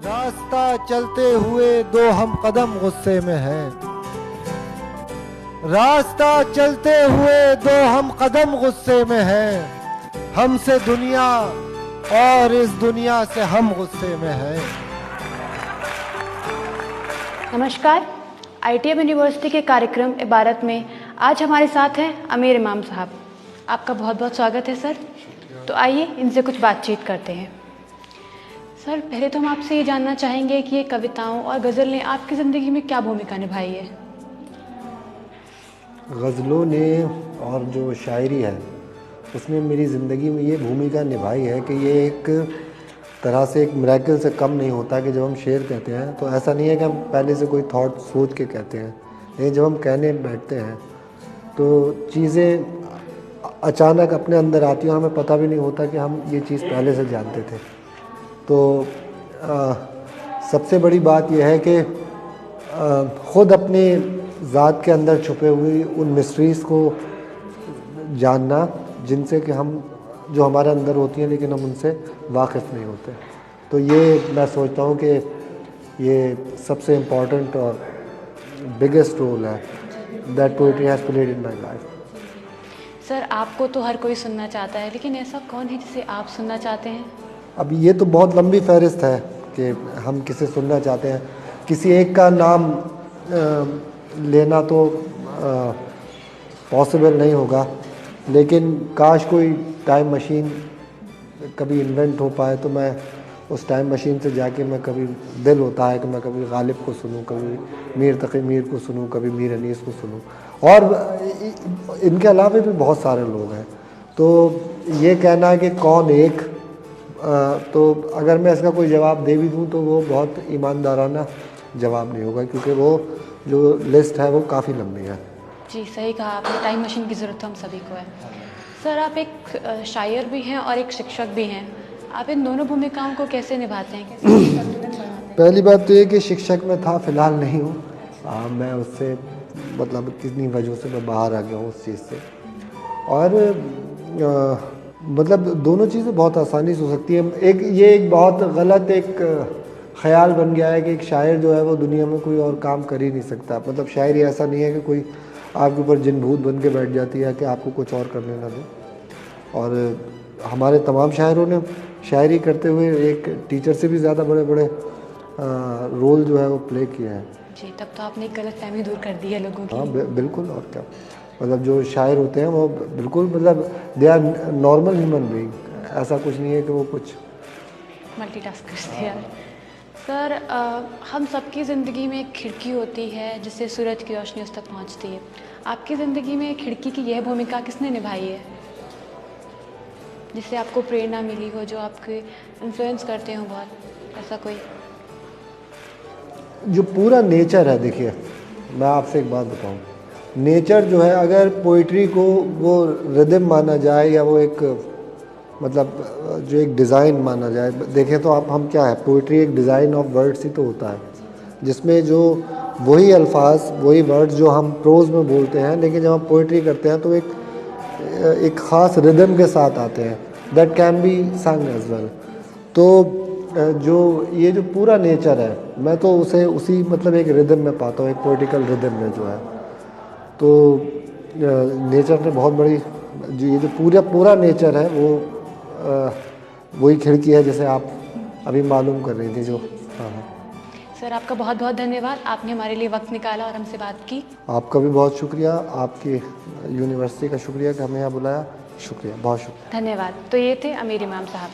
रास्ता चलते हुए दो हम कदम गुस्से में हैं। रास्ता चलते हुए दो हम कदम गुस्से में हैं। हमसे दुनिया और इस दुनिया से हम गुस्से में हैं। नमस्कार, ITM यूनिवर्सिटी के कार्यक्रम इबारत में आज हमारे साथ हैं अमीर इमाम साहब। आपका बहुत बहुत स्वागत है सर। तो आइए इनसे कुछ बातचीत करते हैं। सर, पहले तो हम आपसे ये जानना चाहेंगे कि ये कविताओं और गज़ल ने आपकी ज़िंदगी में क्या भूमिका निभाई है? गज़लों ने और जो शायरी है उसने मेरी ज़िंदगी में ये भूमिका निभाई है कि ये एक तरह से एक मिरेकल से कम नहीं होता कि जब हम शेर कहते हैं तो ऐसा नहीं है कि हम पहले से कोई थॉट सोच के कहते हैं। लेकिन जब हम कहने बैठते हैं तो चीज़ें अचानक अपने अंदर आती हैं और हमें पता भी नहीं होता कि हम ये चीज़ पहले से जानते थे। तो सबसे बड़ी बात यह है कि ख़ुद अपने ज़ात के अंदर छुपे हुए उन मिस्ट्रीज़ को जानना जिनसे कि हम जो हमारे अंदर होती हैं लेकिन हम उनसे वाकिफ़ नहीं होते। तो ये मैं सोचता हूँ कि ये सबसे इम्पॉर्टेंट और बिगेस्ट रोल है that poetry has played in my life. Sir, आपको तो हर कोई सुनना चाहता है, लेकिन ऐसा कौन है जिसे आप सुनना चाहते हैं? अब ये तो बहुत लंबी फहरिस्त है कि हम किसे सुनना चाहते हैं। किसी एक का नाम लेना तो पॉसिबल नहीं होगा, लेकिन काश कोई टाइम मशीन कभी इन्वेंट हो पाए तो मैं उस टाइम मशीन से जाके मैं कभी दिल होता है कि मैं कभी गालिब को सुनूं, कभी मीर तकी मीर को सुनूं, कभी मीर अनीस को सुनूं, और इनके अलावा भी बहुत सारे लोग हैं। तो ये कहना है कि कौन एक, तो अगर मैं इसका कोई जवाब दे भी दूं तो वो बहुत ईमानदाराना जवाब नहीं होगा, क्योंकि वो जो लिस्ट है वो काफ़ी लंबी है। जी, सही कहा आपने, टाइम मशीन की ज़रूरत हम सभी को है। सर, आप एक शायर भी हैं और एक शिक्षक भी हैं। आप इन दोनों भूमिकाओं को कैसे निभाते हैं? पहली बात तो ये कि शिक्षक में था, फ़िलहाल नहीं हूँ। मैं उससे मतलब कितनी वजहों से मैं बाहर आ गया हूँ उस चीज़ से। और मतलब दोनों चीज़ें बहुत आसानी से हो सकती है। एक बहुत गलत एक ख़्याल बन गया है कि एक शायर जो है वो दुनिया में कोई और काम कर ही नहीं सकता। मतलब शायरी ऐसा नहीं है कि कोई आपके ऊपर जिन भूत बन के बैठ जाती है कि आपको कुछ और करने ना दे। और हमारे तमाम शायरों ने शायरी करते हुए एक टीचर से भी ज़्यादा बड़े बड़े रोल जो है वो प्ले किया है। जी, तब तो आपने एक गलतफहमी दूर कर दी है लोगों की। हाँ, बिल्कुल। और क्या, मतलब जो शायर होते हैं वो बिल्कुल मतलब they are normal human being. ऐसा कुछ नहीं है कि वो कुछ मल्टीटास्क करते हैं। सर, हम सबकी ज़िंदगी में एक खिड़की होती है जिससे सूरज की रोशनी उस तक पहुंचती है। आपकी ज़िंदगी में खिड़की की यह भूमिका किसने निभाई है, जिससे आपको प्रेरणा मिली हो, जो आपके इन्फ्लुएंस करते हो बहुत, ऐसा कोई? जो पूरा नेचर है, देखिए मैं आपसे एक बात बताऊं, नेचर जो है, अगर पोइट्री को वो रिदम माना जाए या वो एक मतलब जो एक डिज़ाइन माना जाए, देखें तो आप हम क्या है, पोइट्री एक डिज़ाइन ऑफ वर्ड्स ही तो होता है, जिसमें जो वही अल्फाज वही वर्ड्स जो हम प्रोज़ में बोलते हैं, लेकिन जब हम पोइट्री करते हैं तो एक ख़ास रिदम के साथ आते हैं, दैट कैन बी संग एज वेल। तो जो ये जो पूरा नेचर है, मैं तो उसे उसी मतलब एक रिदम में पाता हूँ, एक पोइटिकल रिदम में जो है। तो नेचर ने बहुत बड़ी, जो ये जो पूरा नेचर है वो वही खिड़की है जैसे आप अभी मालूम कर रही थी जो। हाँ। सर, आपका बहुत बहुत धन्यवाद, आपने हमारे लिए वक्त निकाला और हमसे बात की। आपका भी बहुत शुक्रिया, आपकी यूनिवर्सिटी का शुक्रिया कि हमें यहाँ बुलाया। शुक्रिया, बहुत शुक्रिया। धन्यवाद। तो ये थे अमीर इमाम साहब।